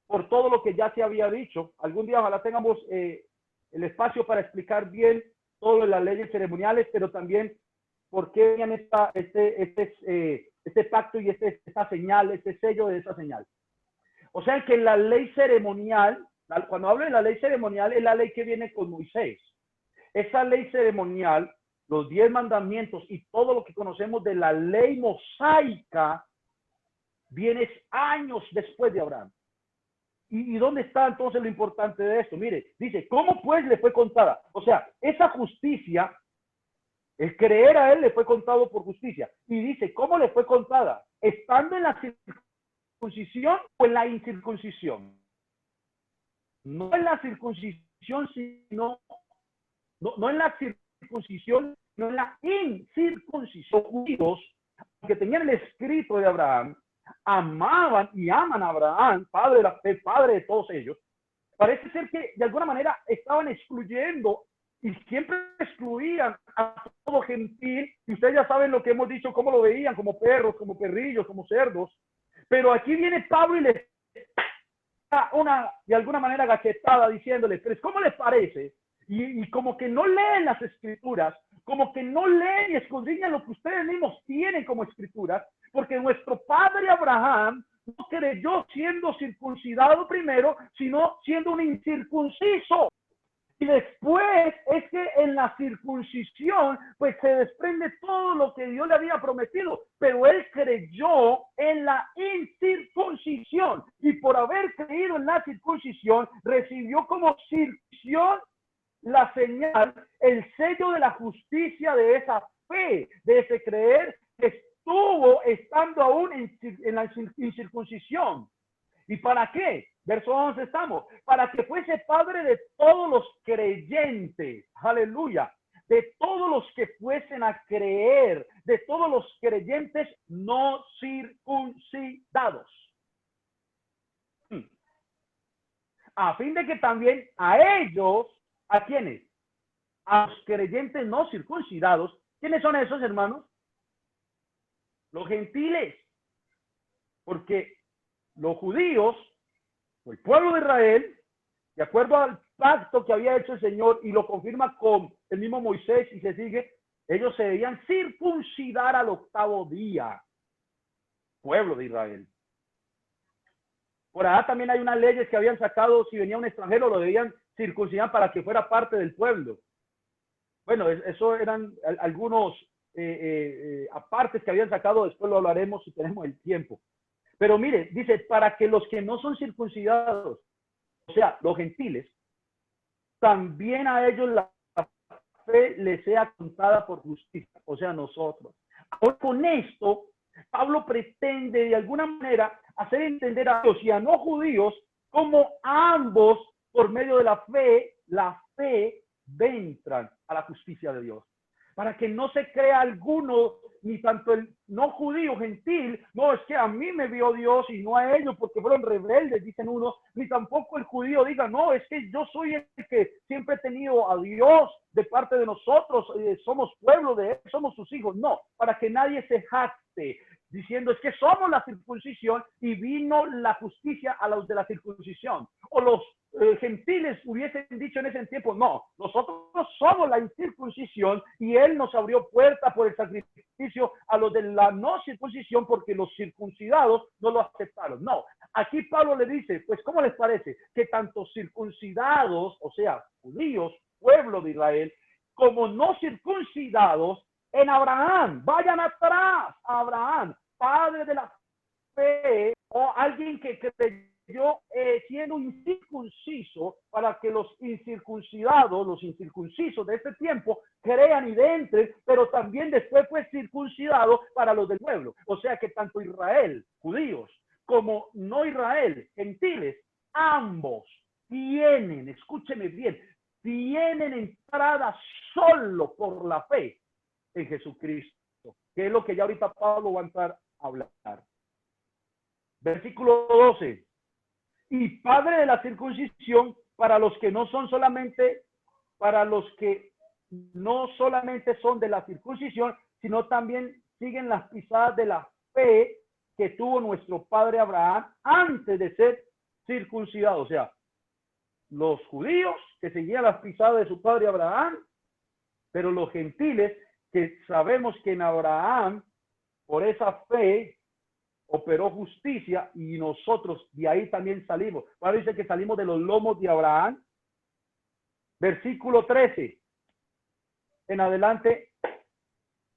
por todo lo que ya se había dicho. Algún día ojalá tengamos el espacio para explicar bien todo las leyes ceremoniales, pero también por qué venían este pacto y esta señal, este sello de esa señal. O sea que la ley ceremonial, cuando hablo de la ley ceremonial, es la ley que viene con Moisés. Esa ley ceremonial, los 10 mandamientos y todo lo que conocemos de la ley mosaica, viene años después de Abraham. ¿Y dónde está entonces lo importante de esto? Mire, dice, ¿cómo pues le fue contada? O sea, esa justicia, el creer a él le fue contado por justicia. Y dice, ¿cómo le fue contada? ¿Estando en la circuncisión o en la incircuncisión? No en la circuncisión, sino, no en la circuncisión, sino en la incircuncisión. Judíos, que tenían el escrito de Abraham, amaban y aman a Abraham, padre de la fe, padre de todos ellos. Parece ser que de alguna manera estaban excluyendo y siempre excluían a todo gentil. Y ustedes ya saben lo que hemos dicho, cómo lo veían, como perros, como perrillos, como cerdos. Pero aquí viene Pablo y les da una, de alguna manera, gachetada diciéndoles, pero ¿cómo les parece? Y como que no leen las escrituras, como que no leen y escudriñan lo que ustedes mismos tienen como escrituras, porque nuestro padre Abraham no creyó siendo circuncidado primero, sino siendo un incircunciso. Y después es que en la circuncisión, pues se desprende todo lo que Dios le había prometido. Pero él creyó en la incircuncisión. Y por haber creído en la circuncisión, recibió como circuncisión la señal, el sello de la justicia de esa fe, de ese creer que estuvo estando aún en la incircuncisión. ¿Y para qué? Verso 11 estamos. Para que fuese padre de todos los creyentes. Aleluya. De todos los que fuesen a creer. De todos los creyentes no circuncidados. A fin de que también a ellos, ¿a quiénes? A los creyentes no circuncidados. ¿Quiénes son esos, hermanos? Los gentiles. Porque los judíos, el pueblo de Israel, de acuerdo al pacto que había hecho el Señor, y lo confirma con el mismo Moisés y se sigue, ellos se debían circuncidar al 8º día. Pueblo de Israel. Por allá también hay unas leyes que habían sacado, si venía un extranjero lo debían circuncidar para que fuera parte del pueblo. Bueno, eso eran algunos apartes que habían sacado, después lo hablaremos si tenemos el tiempo. Pero mire, dice, para que los que no son circuncidados, o sea, los gentiles, también a ellos la fe les sea contada por justicia, o sea, nosotros. Ahora, con esto, Pablo pretende de alguna manera hacer entender a Dios y a no judíos como ambos, por medio de la fe entran a la justicia de Dios. Para que no se crea alguno, ni tanto el no judío, gentil, no, es que a mí me vio Dios y no a ellos porque fueron rebeldes, dicen unos, ni tampoco el judío diga, no, es que yo soy el que siempre he tenido a Dios de parte de nosotros, somos pueblo de él, somos sus hijos. No, para que nadie se jacte diciendo es que somos la circuncisión y vino la justicia a los de la circuncisión. O los gentiles hubiesen dicho en ese tiempo, no, nosotros somos la incircuncisión y él nos abrió puerta por el sacrificio a los de la no circuncisión porque los circuncidados no lo aceptaron. No, aquí Pablo le dice, pues ¿cómo les parece? Que tanto circuncidados, o sea, judíos, pueblo de Israel, como no circuncidados, en Abraham, vayan atrás a Abraham, padre de la fe, o alguien que creyó siendo incircunciso, para que los incircuncidados, los incircuncisos de este tiempo, crean y entren, pero también después fue circuncidado para los del pueblo. O sea que tanto Israel, judíos, como no Israel, gentiles, ambos tienen, escúcheme bien, tienen entrada solo por la fe en Jesucristo, que es lo que ya ahorita Pablo va a entrar a hablar. Versículo 12. Y padre de la circuncisión para los que no son solamente, para los que no solamente son de la circuncisión, sino también siguen las pisadas de la fe que tuvo nuestro padre Abraham antes de ser circuncidado. O sea, los judíos que seguían las pisadas de su padre Abraham, pero los gentiles que sabemos que en Abraham, por esa fe, operó justicia y nosotros de ahí también salimos. Pablo dice que salimos de los lomos de Abraham. Versículo 13. En adelante.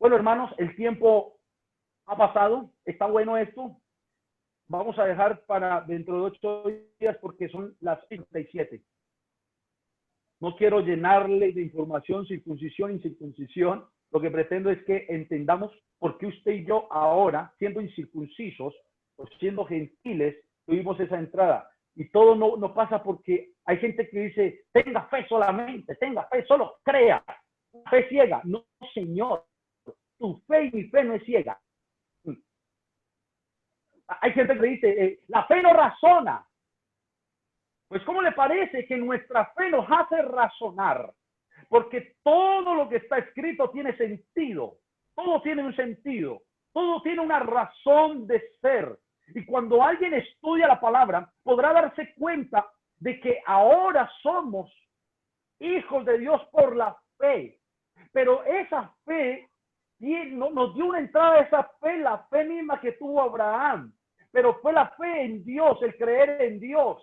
Bueno, hermanos, el tiempo ha pasado. Está bueno esto. Vamos a dejar para dentro de 8 días porque son las 57. No quiero llenarle de información, circuncisión, incircuncisión. Lo que pretendo es que entendamos por qué usted y yo ahora, siendo incircuncisos o siendo gentiles, tuvimos esa entrada. Y todo no pasa porque hay gente que dice, tenga fe solamente, tenga fe, solo crea. Fe ciega. No, Señor. Tu fe y mi fe no es ciega. Hay gente que dice, la fe no razona. Pues ¿cómo le parece que nuestra fe nos hace razonar? Porque todo lo que está escrito tiene sentido. Todo tiene un sentido. Todo tiene una razón de ser. Y cuando alguien estudia la palabra, podrá darse cuenta de que ahora somos hijos de Dios por la fe. Pero esa fe nos dio una entrada a esa fe, la fe misma que tuvo Abraham. pero fue la fe en Dios, el creer en Dios.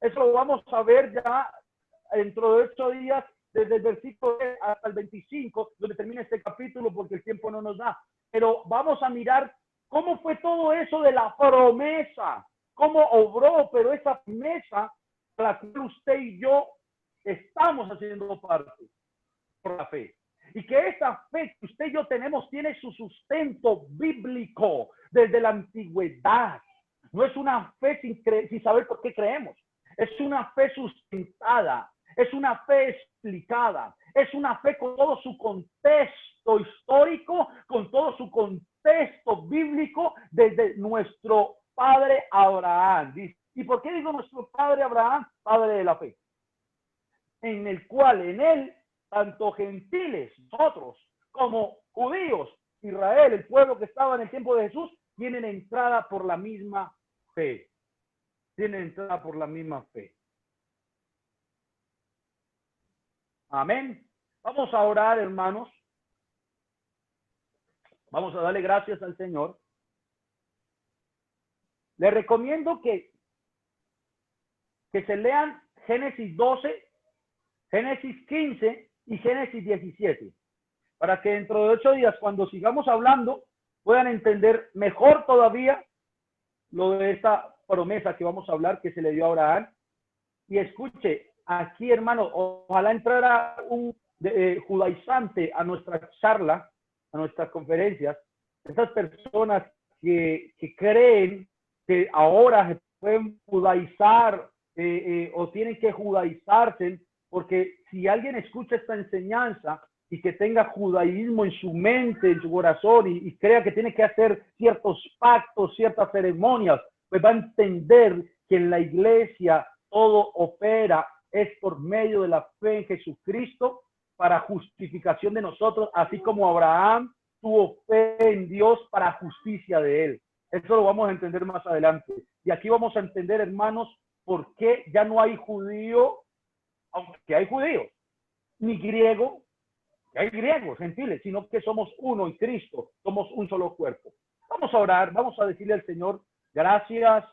Eso lo vamos a ver ya dentro de 8 días, desde el versículo hasta el 25, donde termina este capítulo, porque el tiempo no nos da. Pero vamos a mirar cómo fue todo eso de la promesa, cómo obró, pero esa promesa a la que usted y yo estamos haciendo parte por la fe. Y que esa fe que usted y yo tenemos tiene su sustento bíblico desde la antigüedad. No es una fe sin saber por qué creemos. Es una fe sustentada, es una fe explicada, es una fe con todo su contexto histórico, con todo su contexto bíblico desde nuestro padre Abraham. ¿Y por qué digo nuestro padre Abraham? Padre de la fe. En el cual, en él, tanto gentiles, nosotros, como judíos, Israel, el pueblo que estaba en el tiempo de Jesús, tienen entrada por la misma fe. Tienen entrada por la misma fe. Amén. Vamos a orar, hermanos. Vamos a darle gracias al Señor. Les recomiendo que se lean Génesis 12, Génesis 15 y Génesis 17, para que dentro de 8 días, cuando sigamos hablando, puedan entender mejor todavía lo de esta promesa que vamos a hablar, que se le dio a Abraham. Y escuche, aquí, hermano, ojalá entrara un judaizante a nuestra charla, a nuestras conferencias. Esas personas que creen que ahora se pueden judaizar o tienen que judaizarse, porque si alguien escucha esta enseñanza y que tenga judaísmo en su mente, en su corazón, y crea que tiene que hacer ciertos pactos, ciertas ceremonias, pues va a entender que en la iglesia todo opera, es por medio de la fe en Jesucristo para justificación de nosotros, así como Abraham tuvo fe en Dios para justicia de él. Eso lo vamos a entender más adelante. Y aquí vamos a entender, hermanos, por qué ya no hay judío, aunque hay judíos, ni griego, que hay griegos, gentiles, sino que somos uno en Cristo, somos un solo cuerpo. Vamos a orar, vamos a decirle al Señor, gracias,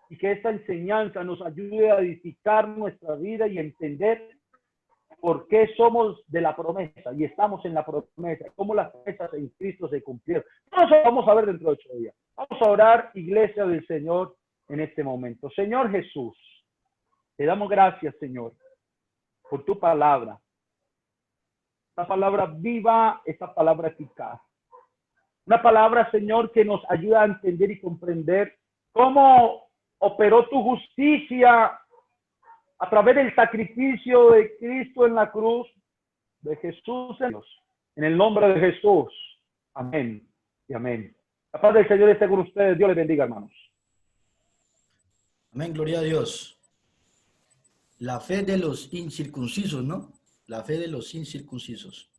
y que esta enseñanza nos ayude a edificar nuestra vida y entender por qué somos de la promesa y estamos en la promesa, cómo las promesas en Cristo se cumplieron. Todo eso vamos a ver dentro de 8 días. Vamos a orar, iglesia del Señor, en este momento. Señor Jesús, te damos gracias, Señor, por tu palabra. Esta palabra viva, esta palabra eficaz. Una palabra, Señor, que nos ayuda a entender y comprender cómo operó tu justicia a través del sacrificio de Cristo en la cruz, de Jesús en Dios. En el nombre de Jesús. Amén y amén. La paz del Señor esté con ustedes. Dios les bendiga, hermanos. Amén, gloria a Dios. La fe de los incircuncisos, ¿no? La fe de los incircuncisos.